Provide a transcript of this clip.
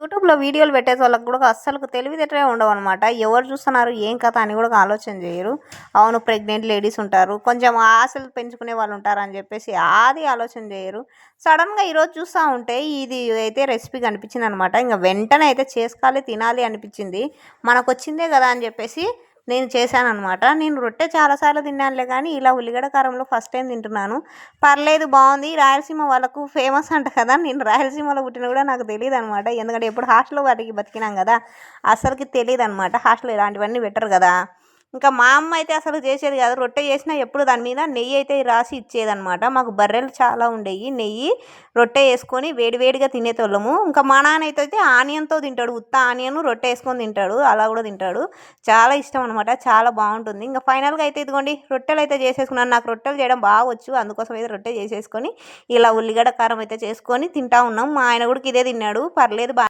యూట్యూబ్‌లో వీడియోలు పెట్టేటోళ్ళకి కూడా అస్సలు తెలివితేటలే ఉండవనమాట. ఎవరు చూస్తున్నారు, ఏం కథ అని కూడా ఆలోచన చేయరు. అవును, ప్రెగ్నెంట్ లేడీస్ ఉంటారు, కొంచెం ఆశలు పెంచుకునే వాళ్ళు ఉంటారని చెప్పేసి అది ఆలోచన చేయరు. సడన్‌గా ఈరోజు చూస్తా ఉంటే ఇది అయితే రెసిపీ కనిపించిందనమాట. ఇంక వెంటనే అయితే చేసుకోవాలి, తినాలి అనిపించింది. మనకొచ్చిందే కదా అని చెప్పేసి నేను చేశాననమాట. నేను రొట్టె చాలా సార్లు తిన్నానులే కానీ ఇలా ఉల్లిగడ్డ కారంలో ఫస్ట్ టైం తింటున్నాను. పర్లేదు, బాగుంది. రాయలసీమ వాళ్ళకు ఫేమస్ అంట కదా. నేను రాయలసీమలో పుట్టిన కూడా నాకు తెలియదనమాట. ఎందుకంటే ఎప్పుడు హాస్టల్‌లో వాటికి బతికినాం కదా, అస్సలకి తెలీదనమాట. హాస్టల్‌లో ఇలాంటివన్నీ పెట్టరు కదా. ఇంకా మా అమ్మ అయితే అసలు చేసేది కాదు. రొట్టె చేసినా ఎప్పుడు దాని మీద నెయ్యి అయితే రాసి ఇచ్చేదనమాట. మాకు బర్రెలు చాలా ఉండేవి. నెయ్యి రొట్టె వేసుకొని వేడివేడిగా తినేటోళ్ళము. ఇంకా మా నాన్న అయితే ఆనియన్‌తో తింటాడు. ఉత్త ఆనియన్ రొట్టె వేసుకొని తింటాడు. అలా కూడా తింటాడు. చాలా ఇష్టం అనమాట. చాలా బాగుంటుంది. ఇంకా ఫైనల్‌గా అయితే ఇదిగోండి రొట్టెలు అయితే చేసేసుకున్నాను. నాకు రొట్టెలు చేయడం బాగా వచ్చు. అందుకోసం అయితే రొట్టె చేసేసుకొని ఇలా ఉల్లిగడ్డ కారం అయితే చేసుకొని తింటా ఉన్నాం. మా ఆయన కూడా ఇదే తిన్నాడు. పర్లేదు